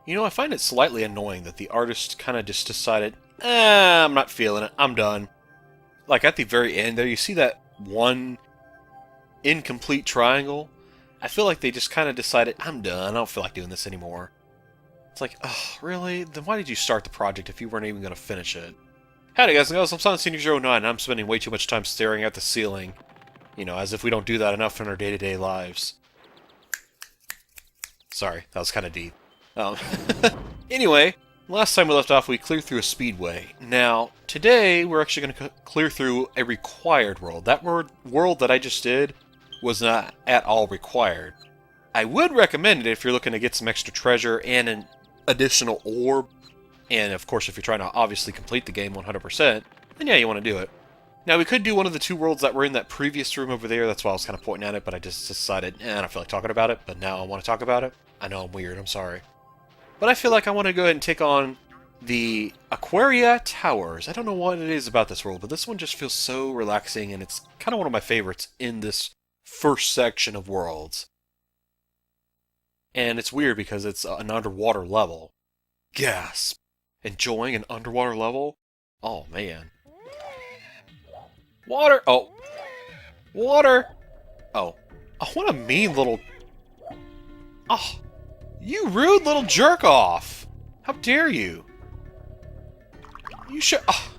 You know, I find it slightly annoying that the artist kind of just decided, I'm not feeling it, I'm done. Like, at the very end there, you see that one incomplete triangle? I feel like they just kind of decided, I'm done, I don't feel like doing this anymore. It's like, oh, really? Then why did you start the project if you weren't even going to finish it? Howdy guys and girls, I'm Sonic09, and I'm spending way too much time staring at the ceiling. You know, as if we don't do that enough in our day-to-day lives. Sorry, that was kind of deep. Anyway, last time we left off, we cleared through a speedway. Now, today, we're actually going to clear through a required world. That world that I just did was not at all required. I would recommend it if you're looking to get some extra treasure and an additional orb. And, of course, if you're trying to obviously complete the game 100%, then yeah, you want to do it. Now, we could do one of the two worlds that were in that previous room over there. That's why I was kind of pointing at it, but I just decided, I don't feel like talking about it, but now I want to talk about it. I know I'm weird, I'm sorry. But I feel like I want to go ahead and take on the Aquarius Towers. I don't know what it is about this world, but this one just feels so relaxing, and it's kind of one of my favorites in this first section of worlds. And it's weird because it's an underwater level. Gasp! Enjoying an underwater level? Oh, man. Water! Oh. Water! Oh. Oh, what a mean little... Oh. You rude little jerk-off! How dare you? You should... Oh.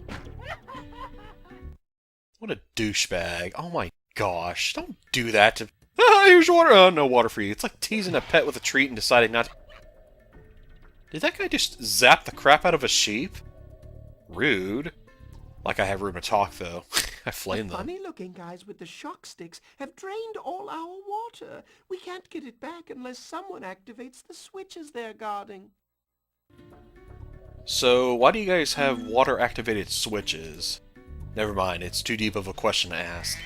What a douchebag. Oh my gosh. Don't do that to... Ah, here's water! Oh, no water for you. It's like teasing a pet with a treat and deciding not to... Did that guy just zap the crap out of a sheep? Rude. Like I have room to talk, though. I flame them. Funny-looking guys with the shock sticks have drained all our water. We can't get it back unless someone activates the switches they're guarding. So, why do you guys have water-activated switches? Never mind, it's too deep of a question to ask.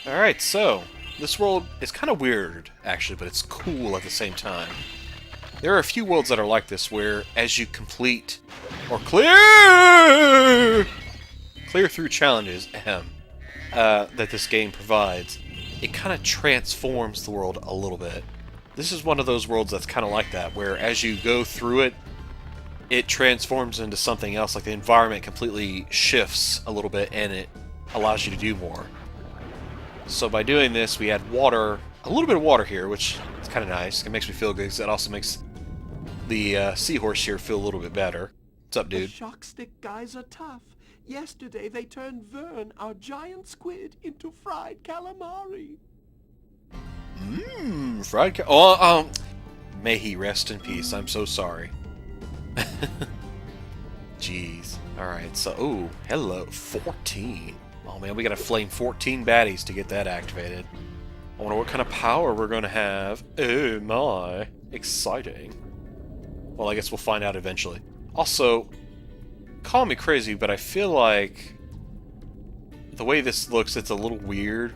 Alright, so, this world is kind of weird, actually, but it's cool at the same time. There are a few worlds that are like this, where as you complete, or clear through challenges, that this game provides, it kind of transforms the world a little bit. This is one of those worlds that's kind of like that, where as you go through it, it transforms into something else, like the environment completely shifts a little bit, and it allows you to do more. So by doing this, we add water, a little bit of water here, which is kind of nice. It makes me feel good, because it also makes the seahorse here feel a little bit better. What's up, dude? The shock stick guys are tough. Yesterday they turned Vern, our giant squid, into fried calamari. Fried may he rest in peace. I'm so sorry. Jeez. Alright, so, ooh, hello, 14. Oh man, we gotta flame 14 baddies to get that activated. I wonder what kind of power we're gonna have. Oh my, exciting. Well, I guess we'll find out eventually. Also, call me crazy, but I feel like the way this looks, it's a little weird.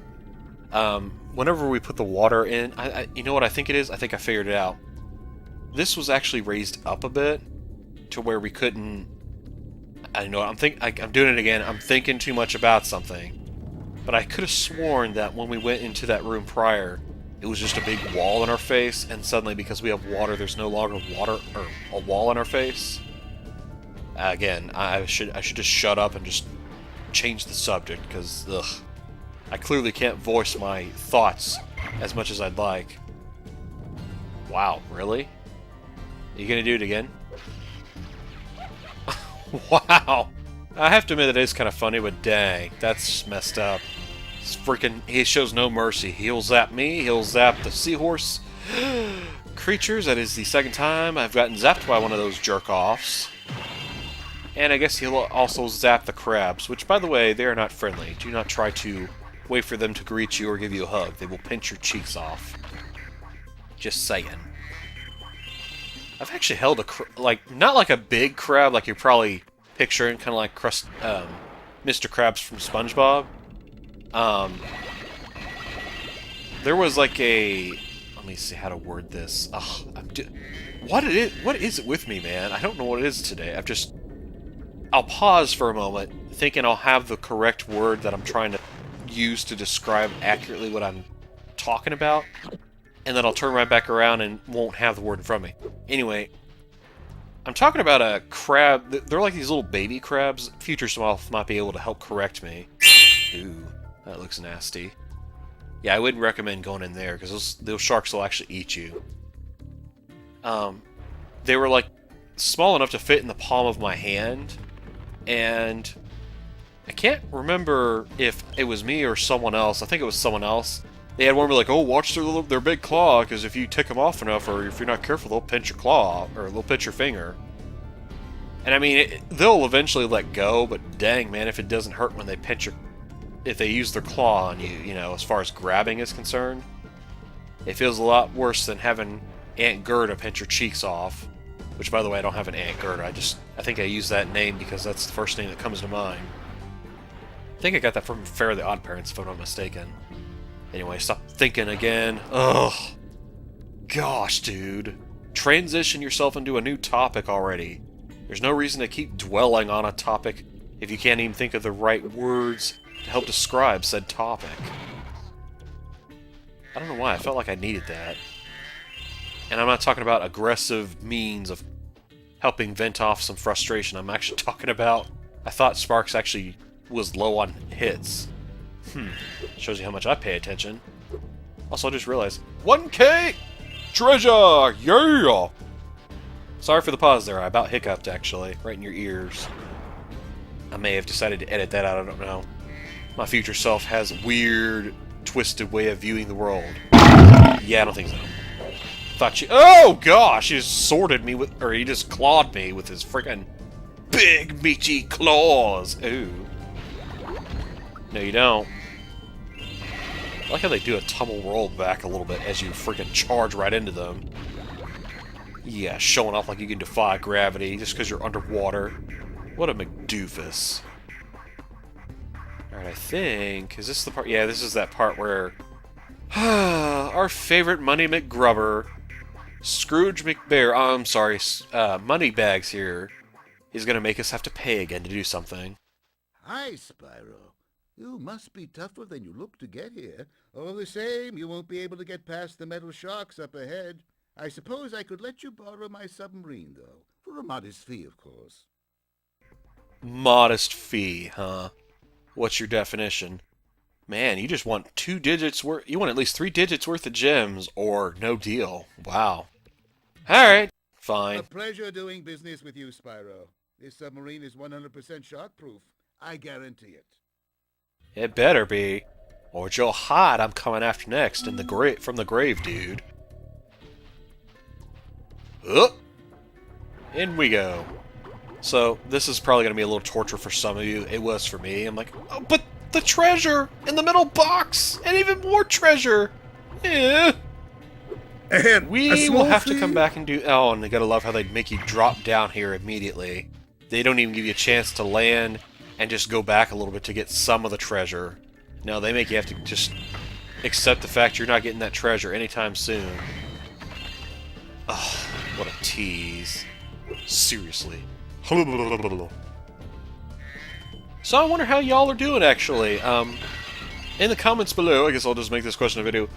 Whenever we put the water in, you know what I think it is? I think I figured it out. This was actually raised up a bit to where we couldn't... I know, I'm doing it again. I'm thinking too much about something. But I could have sworn that when we went into that room prior, it was just a big wall in our face, and suddenly, because we have water, there's no longer water or a wall in our face. Again, I should just shut up and just change the subject, because, ugh. I clearly can't voice my thoughts as much as I'd like. Wow, really? Are you gonna do it again? Wow! I have to admit that it is kind of funny, but dang, that's messed up. It's freaking... He shows no mercy. He'll zap me, he'll zap the seahorse creatures. That is the second time I've gotten zapped by one of those jerk-offs. And I guess he'll also zap the crabs, which, by the way, they are not friendly. Do not try to wait for them to greet you or give you a hug. They will pinch your cheeks off. Just saying. I've actually held a not like a big crab like you're probably picturing, kind of like Mr. Krabs from SpongeBob. There was like a... Let me see how to word this. What is it with me, man? I don't know what it is today. I'll pause for a moment, thinking I'll have the correct word that I'm trying to use to describe accurately what I'm talking about, and then I'll turn right back around and won't have the word in front of me. Anyway, I'm talking about a crab. They're like these little baby crabs. Future Self might be able to help correct me. Ooh, that looks nasty. Yeah, I wouldn't recommend going in there, because those sharks will actually eat you. They were like small enough to fit in the palm of my hand, and I can't remember if it was me or someone else. I think it was someone else. They had one where like, oh, watch their big claw, because if you tick them off enough, or if you're not careful, they'll pinch your claw, or they'll pinch your finger. And I mean, they'll eventually let go, but dang, man, if it doesn't hurt when they pinch your... If they use their claw on you, you know, as far as grabbing is concerned, it feels a lot worse than having Aunt Gerda pinch your cheeks off. Which, by the way, I don't have an Aunt Gerda. I think I use that name because that's the first name that comes to mind. I think I got that from Fairly Odd Parents, if I'm not mistaken. Anyway, stop thinking again. Ugh. Gosh, dude. Transition yourself into a new topic already. There's no reason to keep dwelling on a topic if you can't even think of the right words to help describe said topic. I don't know why, I felt like I needed that. And I'm not talking about aggressive means of helping vent off some frustration. I'm actually talking about... I thought Sparks actually was low on hits. Shows you how much I pay attention. Also, I just realized... 1K! Treasure! Yeah! Sorry for the pause there. I about hiccuped, actually. Right in your ears. I may have decided to edit that out, I don't know. My future self has a weird, twisted way of viewing the world. Yeah, I don't think so. Thought you... Oh, gosh! He just sworded me with... Or he just clawed me with his freaking big, meaty claws. Ooh. No, you don't. I like how they do a tumble roll back a little bit as you freaking charge right into them. Yeah, showing off like you can defy gravity just because you're underwater. What a McDoofus. Alright, I think... Is this the part... Yeah, this is that part where... our favorite Money McGrubber, Scrooge McBear... Oh, I'm sorry, Moneybags here, is going to make us have to pay again to do something. Hi, Spyro. You must be tougher than you look to get here. All the same, you won't be able to get past the metal sharks up ahead. I suppose I could let you borrow my submarine, though. For a modest fee, of course. Modest fee, huh? What's your definition? Man, you just want 2 digits worth... You want at least 3 digits worth of gems, or no deal. Wow. Alright, fine. A pleasure doing business with you, Spyro. This submarine is 100% shark-proof. I guarantee it. It better be. Or you'll hide I'm coming after next in the from the grave, dude. In we go. So, this is probably going to be a little torture for some of you. It was for me. I'm like, oh, but the treasure in the middle box! And even more treasure! Eh. And we will have to come back and do... Oh, and they gotta love how they make you drop down here immediately. They don't even give you a chance to land and just go back a little bit to get some of the treasure. No, they make you have to just accept the fact you're not getting that treasure anytime soon. Ugh, what a tease. Seriously. So I wonder how y'all are doing, actually. In the comments below, I guess I'll just make this question a video.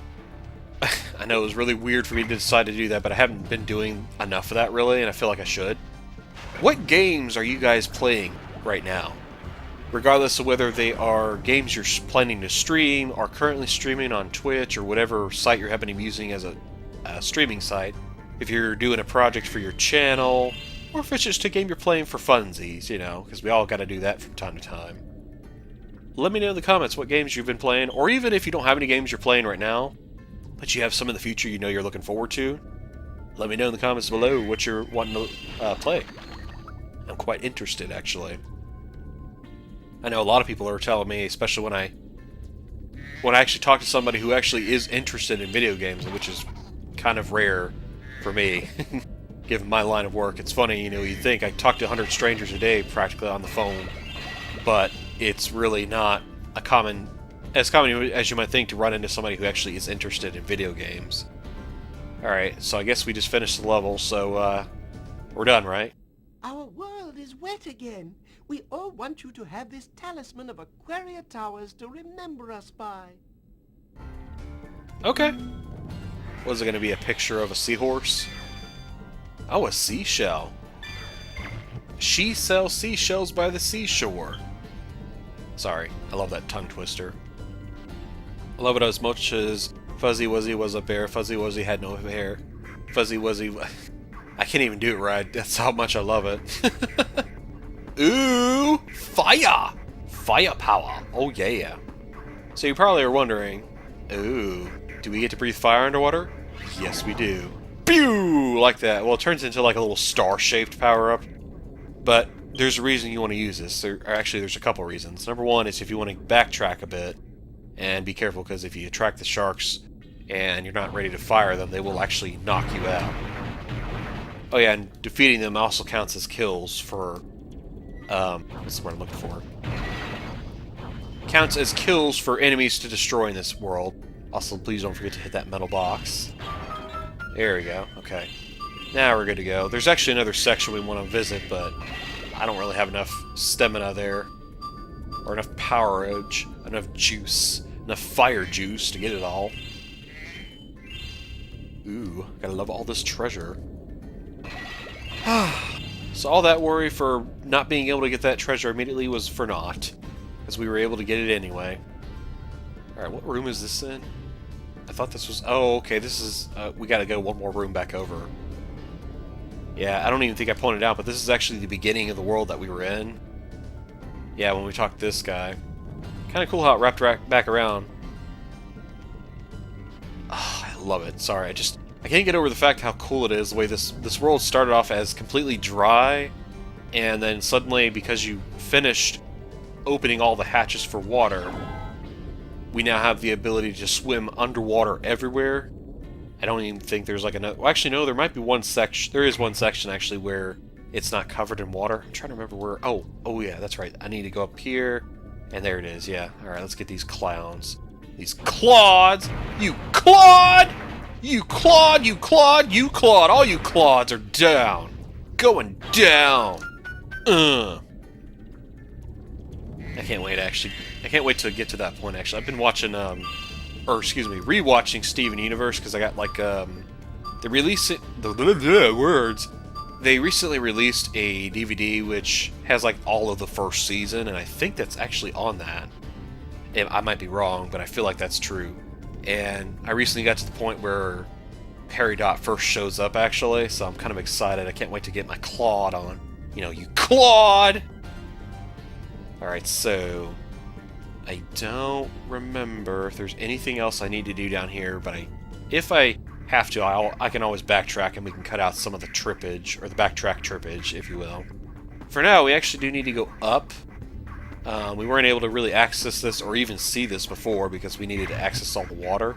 I know it was really weird for me to decide to do that, but I haven't been doing enough of that, really, and I feel like I should. What games are you guys playing right now? Regardless of whether they are games you're planning to stream, or currently streaming on Twitch, or whatever site you're happening to be using as a streaming site. If you're doing a project for your channel, or if it's just a game you're playing for funsies, you know, because we all gotta do that from time to time. Let me know in the comments what games you've been playing, or even if you don't have any games you're playing right now, but you have some in the future you know you're looking forward to. Let me know in the comments below what you're wanting to play. I'm quite interested, actually. I know a lot of people are telling me, especially when I actually talk to somebody who actually is interested in video games, which is kind of rare for me, given my line of work. It's funny, you know, you think I talk to 100 strangers a day practically on the phone, but it's really not as common as you might think to run into somebody who actually is interested in video games. Alright, so I guess we just finished the level, so we're done, right? Our world is wet again. We all want you to have this talisman of Aquarius Towers to remember us by. Okay. Was it going to be a picture of a seahorse? Oh, a seashell. She sells seashells by the seashore. Sorry, I love that tongue twister. I love it as much as Fuzzy Wuzzy was a bear. Fuzzy Wuzzy had no hair. Fuzzy Wuzzy... I can't even do it right. That's how much I love it. Ooh! Fire! Fire power. Oh yeah. So you probably are wondering, ooh, do we get to breathe fire underwater? Yes, we do. Pew! Like that. Well, it turns into like a little star-shaped power-up. But there's a reason you want to use this. Actually, there's a couple reasons. Number one is if you want to backtrack a bit, and be careful, because if you attract the sharks and you're not ready to fire them, they will actually knock you out. Oh yeah, and defeating them also counts as kills for... what's the word I'm looking for? Counts as kills for enemies to destroy in this world. Also, please don't forget to hit that metal box. There we go. Okay. Now we're good to go. There's actually another section we want to visit, but I don't really have enough stamina there. Or enough powerage, enough juice, enough fire juice to get it all. Ooh, gotta love all this treasure. So all that worry for not being able to get that treasure immediately was for naught, because we were able to get it anyway. Alright, what room is this in? I thought this was... Oh, okay, this is... we gotta go one more room back over. Yeah, I don't even think I pointed out, but this is actually the beginning of the world that we were in. Yeah, when we talked to this guy. Kind of cool how it wrapped back around. Oh, I love it. Sorry, I can't get over the fact how cool it is, the way this world started off as completely dry, and then suddenly, because you finished opening all the hatches for water, we now have the ability to swim underwater everywhere. I don't even think there's like another... Well, actually, no, there might be one section... There is one section, actually, where it's not covered in water. I'm trying to remember where... Oh yeah, that's right. I need to go up here, and there it is, yeah. Alright, let's get these clowns. These clods! You clod! You clod, you clod, you clod! All you clods are down! Going down! I can't wait, actually. I can't wait to get to that point, actually. I've been watching, rewatching Steven Universe, because I got, like, they released it... words! They recently released a DVD which has, like, all of the first season, and I think that's actually on that. I might be wrong, but I feel like that's true. And I recently got to the point where Harry Dot first shows up, actually, so I'm kind of excited. I can't wait to get my Claude on. You know, you Claude! Alright, so... I don't remember if there's anything else I need to do down here, but if I have to, I can always backtrack and we can cut out some of the trippage, or the backtrack trippage, if you will. For now, we actually do need to go up. We weren't able to really access this or even see this before because we needed to access all the water.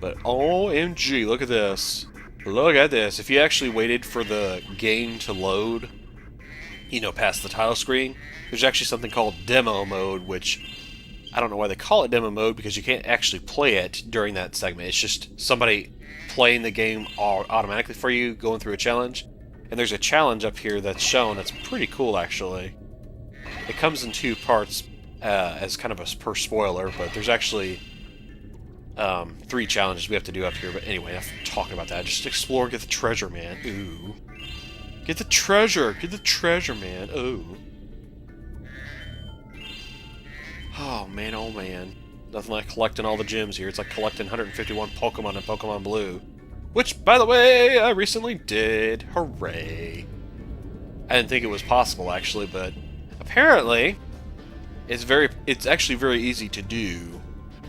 But OMG, look at this. Look at this. If you actually waited for the game to load, you know, past the title screen, there's actually something called demo mode, which I don't know why they call it demo mode because you can't actually play it during that segment. It's just somebody playing the game automatically for you, going through a challenge. And there's a challenge up here that's shown that's pretty cool, actually. It comes in two parts as kind of a per spoiler, but there's actually 3 challenges we have to do up here. But anyway, enough talking about that. Just explore, get the treasure, man. Ooh. Get the treasure! Get the treasure, man. Ooh. Oh, man, oh, man. Nothing like collecting all the gems here. It's like collecting 151 Pokemon in Pokemon Blue. Which, by the way, I recently did. Hooray. I didn't think it was possible, actually, but... apparently, it's actually very easy to do,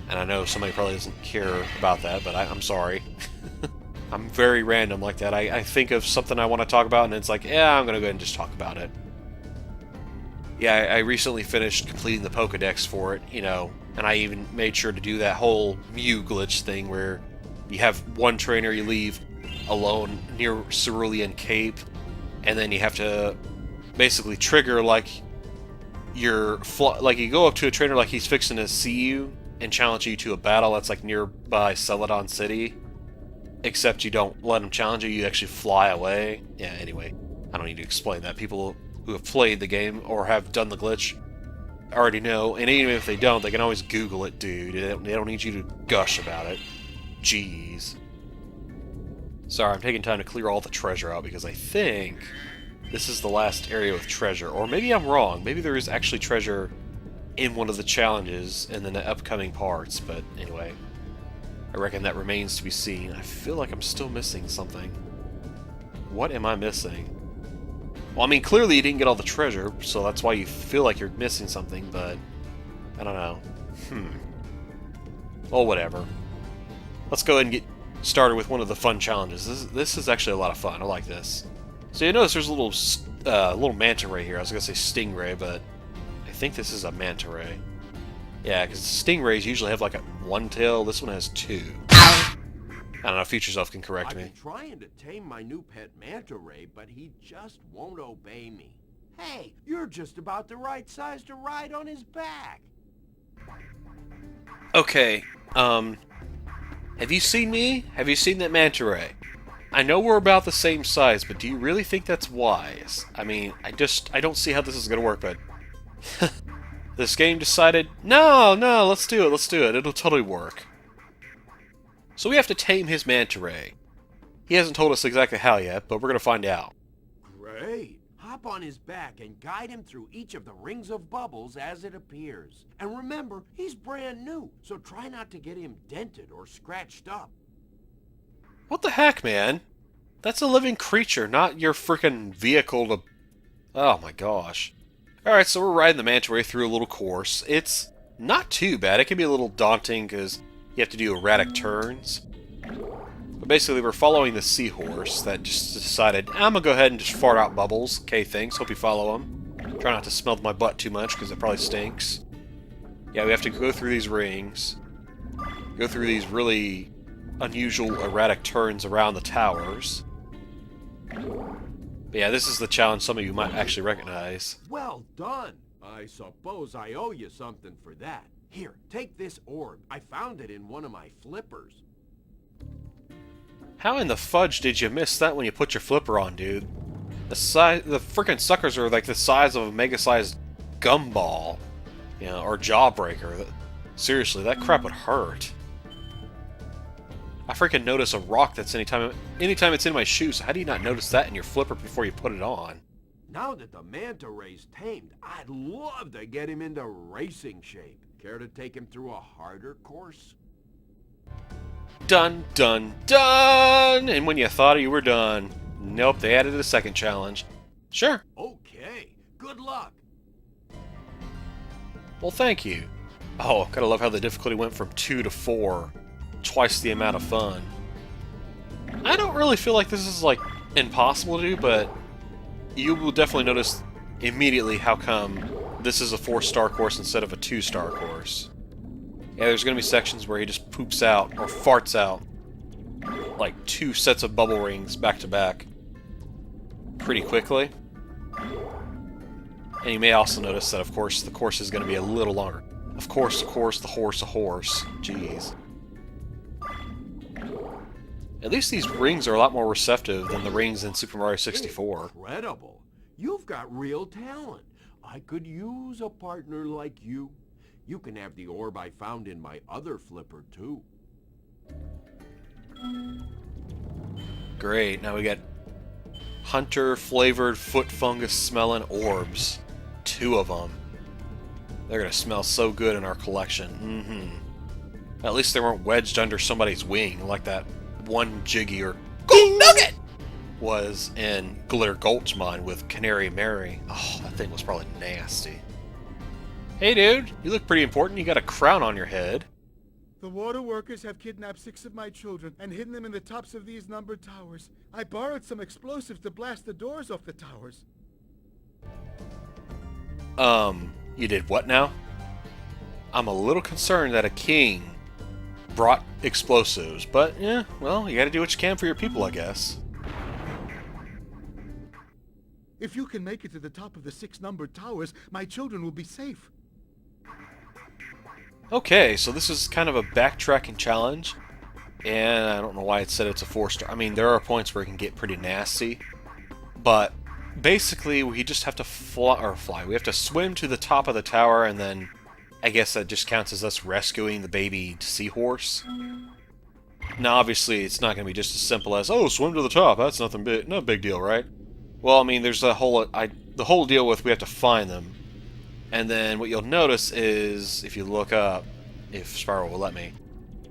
and I know somebody probably doesn't care about that, but I'm sorry. I'm very random like that. I think of something I want to talk about, and it's like, yeah, I'm going to go ahead and just talk about it. Yeah, I recently finished completing the Pokedex for it, you know, and I even made sure to do that whole Mew glitch thing where you have one trainer you leave alone near Cerulean Cape, and then you have to basically trigger, like, you go up to a trainer like he's fixing to see you and challenge you to a battle that's like nearby Celadon City, except you don't let him challenge you, you actually fly away. Yeah, anyway, I don't need to explain that. People who have played the game or have done the glitch already know, and even if they don't, they can always Google it, dude. They don't need you to gush about it. Jeez. Sorry, I'm taking time to clear all the treasure out because I think this is the last area with treasure. Or maybe I'm wrong. Maybe there is actually treasure in one of the challenges in the upcoming parts. But anyway, I reckon that remains to be seen. I feel like I'm still missing something. What am I missing? Well, I mean, clearly you didn't get all the treasure, so that's why you feel like you're missing something, but I don't know. Well, whatever. Let's go ahead and get started with one of the fun challenges. This is actually a lot of fun. I like this. So you notice there's a little manta ray here. I was going to say stingray, but I think this is a manta ray. Yeah, because stingrays usually have like one tail. This one has two. I don't know, future self can correct me. I've been trying to tame my new pet manta ray, but he just won't obey me. Hey, you're just about the right size to ride on his back. Okay, have you seen me? Have you seen that manta ray? I know we're about the same size, but do you really think that's wise? I mean, I don't see how this is gonna work, but this game decided, no, let's do it, it'll totally work. So we have to tame his manta ray. He hasn't told us exactly how yet, but we're gonna find out. Great. Hop on his back and guide him through each of the rings of bubbles as it appears. And remember, he's brand new, so try not to get him dented or scratched up. What the heck, man? That's a living creature, not your freaking vehicle to... Oh my gosh. Alright, so we're riding the manta ray through a little course. It's not too bad. It can be a little daunting because you have to do erratic turns. But basically, we're following the seahorse that just decided, I'm gonna go ahead and just fart out bubbles. Okay, thanks. Hope you follow him. Try not to smell my butt too much because it probably stinks. Yeah, we have to go through these rings. Go through these really unusual erratic turns around the towers. But yeah, this is the challenge some of you might actually recognize. Well done. I suppose I owe you something for that. Here, take this orb. I found it in one of my flippers. How in the fudge did you miss that when you put your flipper on, dude? The freaking suckers are like the size of a mega-sized gumball, you know, or jawbreaker. Seriously, that crap would hurt. I freaking notice a rock that's anytime it's in my shoe, so how do you not notice that in your flipper before you put it on? Now that the manta ray's tamed, I'd love to get him into racing shape. Care to take him through a harder course? Done, done, done! And when you thought you were done, nope, they added a second challenge. Sure. Okay, good luck. Well, thank you. Oh, gotta love how the difficulty went from 2 to 4. Twice the amount of fun. I don't really feel like this is, like, impossible to do, but you will definitely notice immediately how come this is a 4-star course instead of a 2-star course. Yeah, there's gonna be sections where he just poops out, or farts out, like 2 sets of bubble rings back to back pretty quickly. And you may also notice that, of course, the course is gonna be a little longer. Of course, the horse, a horse. Jeez. At least these rings are a lot more receptive than the rings in Super Mario 64. Incredible. You've got real talent. I could use a partner like you. You can have the orb I found in my other flipper, too. Great, now we got hunter-flavored foot fungus-smelling orbs. 2 of them. They're gonna smell so good in our collection. At least they weren't wedged under somebody's wing like that one Jiggy or Gold Nugget was in Glitter Gulch mine with Canary Mary. Oh, that thing was probably nasty. Hey dude, you look pretty important. You got a crown on your head. The water workers have kidnapped 6 of my children and hidden them in the tops of these numbered towers. I borrowed some explosives to blast the doors off the towers. You did what now? I'm a little concerned that a king brought explosives, but yeah, well, you gotta do what you can for your people, I guess. If you can make it to the top of the 6 numbered towers, my children will be safe. Okay, so this is kind of a backtracking challenge, and I don't know why it said it's a 4-star. I mean, there are points where it can get pretty nasty, but basically we just have to fly. We have to swim to the top of the tower, and then I guess that just counts as us rescuing the baby seahorse. Now, obviously, it's not going to be just as simple as, oh, swim to the top. That's nothing big, no big deal, right? Well, I mean, there's the whole deal with we have to find them. And then what you'll notice is, if you look up, if Spyro will let me,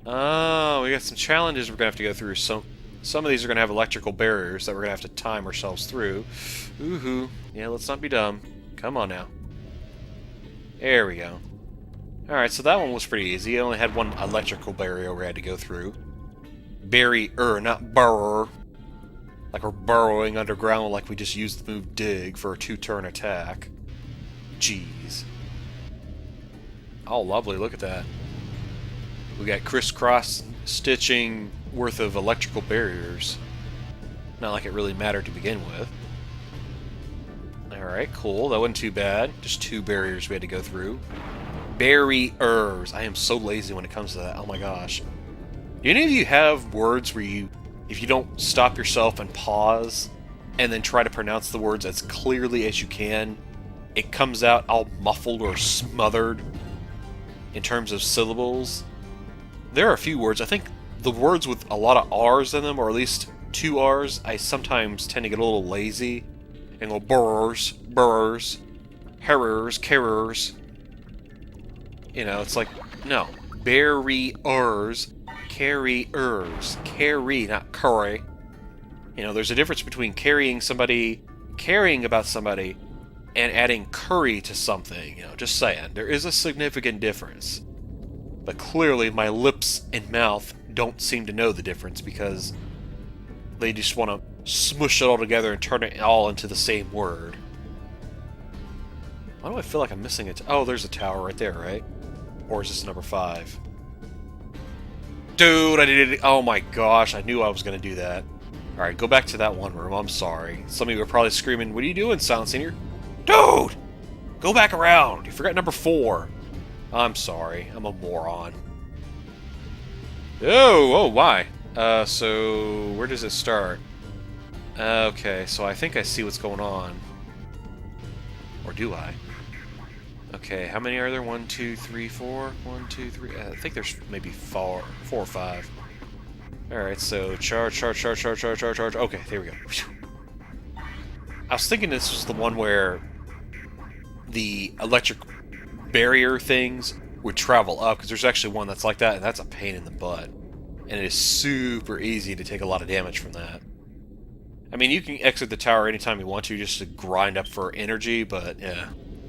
oh, we got some challenges we're going to have to go through. Some of these are going to have electrical barriers that we're going to have to time ourselves through. Ooh-hoo. Yeah, let's not be dumb. Come on now. There we go. Alright, so that one was pretty easy. It only had one electrical barrier we had to go through. Barrier, not burrower. Like we're burrowing underground like we just used the move dig for a 2-turn attack. Jeez. Oh, lovely. Look at that. We got crisscross stitching worth of electrical barriers. Not like it really mattered to begin with. Alright, cool. That wasn't too bad. Just 2 barriers we had to go through. Barriers. I am so lazy when it comes to that. Oh my gosh. Do any of you have words where you, if you don't stop yourself and pause, and then try to pronounce the words as clearly as you can, it comes out all muffled or smothered in terms of syllables? There are a few words. I think the words with a lot of R's in them, or at least 2 R's, I sometimes tend to get a little lazy and go burrs, herrers, carers. You know, it's like, no. Barriers, carriers. Carry, not curry. You know, there's a difference between carrying about somebody, and adding curry to something. You know, just saying. There is a significant difference. But clearly my lips and mouth don't seem to know the difference because they just want to smush it all together and turn it all into the same word. Why do I feel like I'm missing it? Oh, there's a tower right there, right? Or is this number 5? Dude, I did it. Oh my gosh, I knew I was going to do that. Alright, go back to that one room. I'm sorry. Some of you are probably screaming, what are you doing, Silent Senior? Dude! Go back around! You forgot number 4. I'm sorry. I'm a moron. Oh, why? So where does it start? Okay, so I think I see what's going on. Or do I? Okay, how many are there? 1, 2, 3, 4? 1, 2, 3. I think there's maybe 4 or 5. Alright, so charge. Okay, there we go. I was thinking this was the one where the electric barrier things would travel up, because there's actually one that's like that, and that's a pain in the butt. And it is super easy to take a lot of damage from that. I mean, you can exit the tower anytime you want to, just to grind up for energy, but yeah,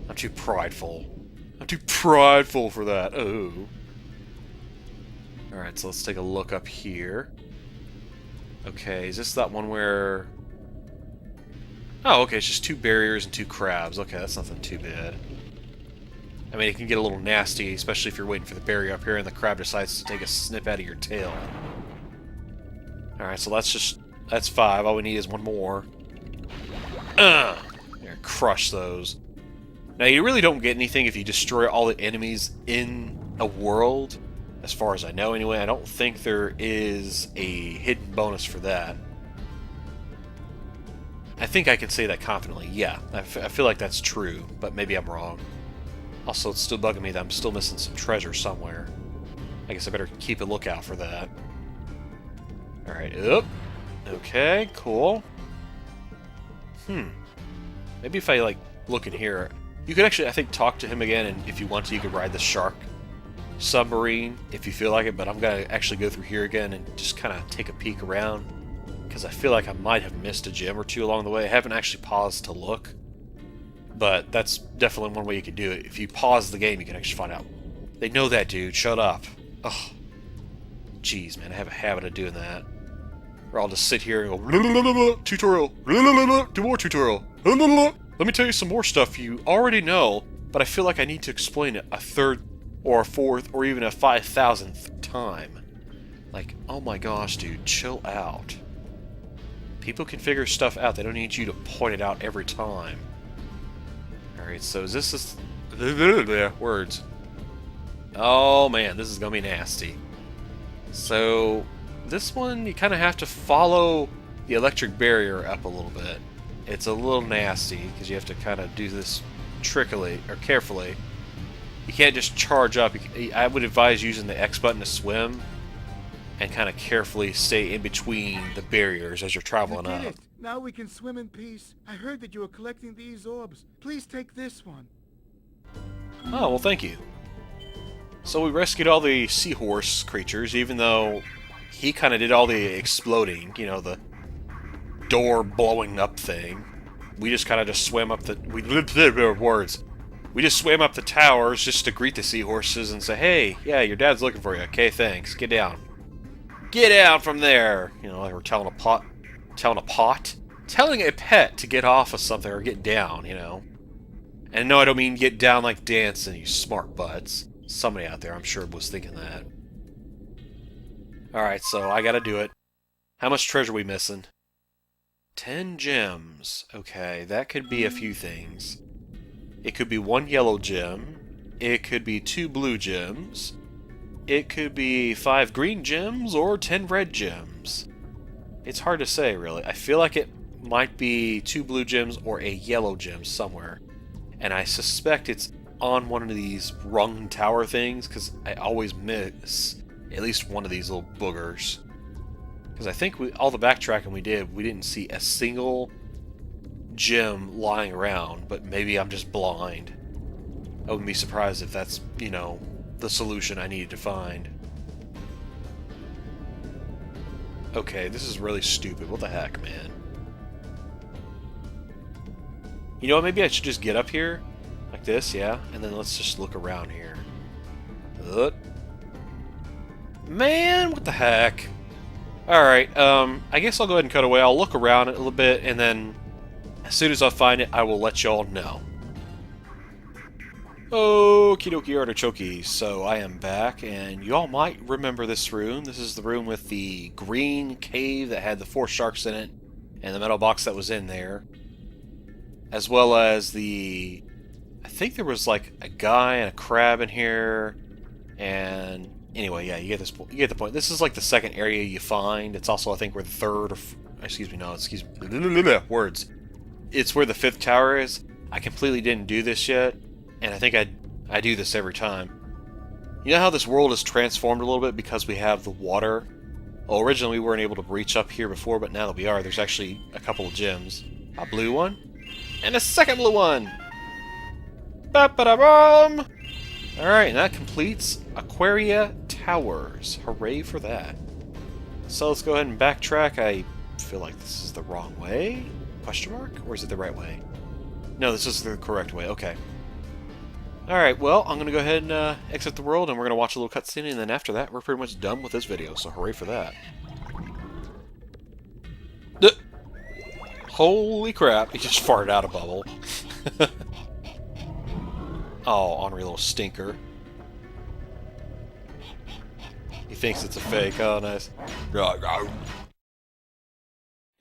I'm too prideful. I'm too prideful for that. Oh. Alright, so let's take a look up here. Okay, is this that one where... Oh, okay, it's just 2 barriers and 2 crabs. Okay, that's nothing too bad. I mean, it can get a little nasty, especially if you're waiting for the barrier up here and the crab decides to take a snip out of your tail. Alright, so that's 5. All we need is 1 more. There, crush those. Now, you really don't get anything if you destroy all the enemies in a world. As far as I know, anyway. I don't think there is a hidden bonus for that. I think I can say that confidently. Yeah, I feel like that's true, but maybe I'm wrong. Also, it's still bugging me that I'm still missing some treasure somewhere. I guess I better keep a lookout for that. Alright, up. Okay, cool. Maybe if I, like, look in here... You could actually, I think, talk to him again, and if you want to, you could ride the shark submarine, if you feel like it, but I'm going to actually go through here again and just kind of take a peek around, because I feel like I might have missed a gem or 2 along the way. I haven't actually paused to look, but that's definitely one way you could do it. If you pause the game, you can actually find out. They know that, dude. Shut up. Ugh. Jeez, man, I have a habit of doing that. Or I'll just sit here and go, tutorial, do more tutorial, let me tell you some more stuff you already know, but I feel like I need to explain it a 3rd or a 4th or even a 5,000th time. Like, oh my gosh, dude, chill out. People can figure stuff out. They don't need you to point it out every time. Alright, so is this... words. Oh man, this is gonna be nasty. So, this one, you kind of have to follow the electric barrier up a little bit. It's a little nasty, because you have to kind of do this trickily, or carefully. You can't just charge up. I would advise using the X button to swim, and kind of carefully stay in between the barriers as you're traveling up. Now we can swim in peace. I heard that you were collecting these orbs. Please take this one. Oh, well, thank you. So we rescued all the seahorse creatures, even though he kind of did all the exploding, you know, the door blowing up thing. We just kind of just swam up the... We just swam up the towers just to greet the seahorses and say, hey, yeah, your dad's looking for you. Okay, thanks. Get down. Get down from there! You know, like we're telling a pet to get off of something or get down, you know. And no, I don't mean get down like dancing, you smart butts. Somebody out there, I'm sure, was thinking that. Alright, so I gotta do it. How much treasure are we missing? 10 gems. Okay, that could be a few things. It could be 1 yellow gem. It could be 2 blue gems. It could be 5 green gems or 10 red gems. It's hard to say, really. I feel like it might be 2 blue gems or a yellow gem somewhere. And I suspect it's on one of these rung tower things, because I always miss at least one of these little boogers. Because I think all the backtracking we did, we didn't see a single gem lying around, but maybe I'm just blind. I wouldn't be surprised if that's, you know, the solution I needed to find. Okay, this is really stupid. What the heck, man? You know what, maybe I should just get up here, like this, yeah? And then let's just look around here. Man, what the heck? Alright, I guess I'll go ahead and cut away. I'll look around it a little bit, and then as soon as I find it, I will let y'all know. Okie dokie artichoke. So I am back, and y'all might remember this room. This is the room with the green cave that had the 4 sharks in it, and the metal box that was in there. As well as the... I think there was like a guy and a crab in here, and... Anyway, yeah, you get this. You get the point. This is like the second area you find. It's also, I think, where the third or... Excuse me, no, excuse me. Words. It's where the 5th tower is. I completely didn't do this yet, and I think I do this every time. You know how this world is transformed a little bit because we have the water? Well, originally we weren't able to reach up here before, but now that we are, there's actually a couple of gems. A blue one, and a second blue one! Ba-ba-da-bum! Alright, and that completes Aquarius Towers. Hooray for that. So let's go ahead and backtrack. I feel like this is the wrong way? Question mark? Or is it the right way? No, this is the correct way. Okay. Alright, well, I'm going to go ahead and exit the world, and we're going to watch a little cutscene, and then after that, we're pretty much done with this video, so hooray for that. Holy crap, he just farted out a bubble. Oh, ornery little stinker. He thinks it's a fake. Oh, nice. Yeah,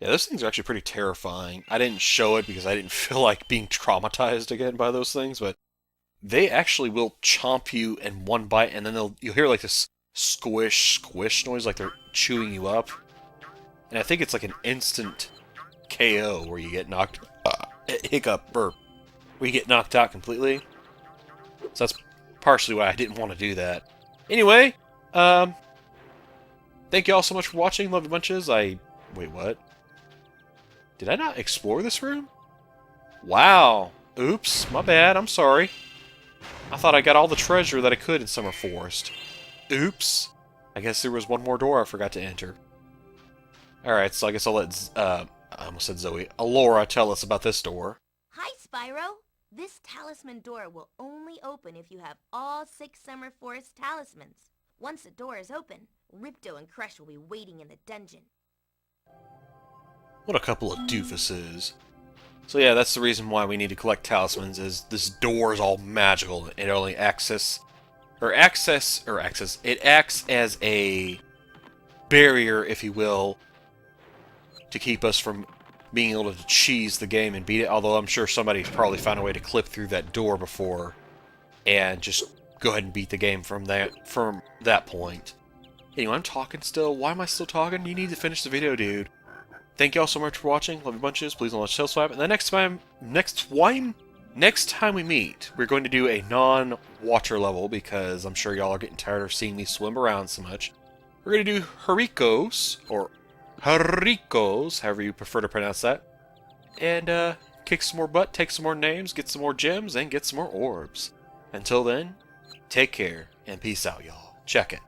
those things are actually pretty terrifying. I didn't show it because I didn't feel like being traumatized again by those things, but they actually will chomp you in one bite, and then you'll hear like this squish, squish noise like they're chewing you up. And I think it's like an instant KO where you get knocked... hiccup, burp. Where you get knocked out completely. So that's partially why I didn't want to do that. Anyway, thank you all so much for watching. Love you bunches. Wait, what? Did I not explore this room? Wow. Oops, my bad. I'm sorry. I thought I got all the treasure that I could in Summer Forest. Oops. I guess there was one more door I forgot to enter. Alright, so I guess I'll let, I almost said Zoe, Alora tell us about this door. Hi, Spyro. This talisman door will only open if you have all 6 Summer Forest talismans. Once the door is open, Ripto and Crush will be waiting in the dungeon. What a couple of doofuses. So yeah, that's the reason why we need to collect talismans, is this door is all magical. It only it acts as a barrier, if you will, to keep us from being able to cheese the game and beat it, although I'm sure somebody's probably found a way to clip through that door before and just go ahead and beat the game from that point. Anyway, I'm talking still. Why am I still talking? You need to finish the video, dude. Thank you all so much for watching. Love you bunches. Please don't let tail swipe. And the next time we meet, we're going to do a non-watcher level, because I'm sure y'all are getting tired of seeing me swim around so much. We're going to do Harikos, or haricos, however you prefer to pronounce that. And kick some more butt, take some more names, get some more gems, and get some more orbs. Until then, take care, and peace out, y'all. Check it.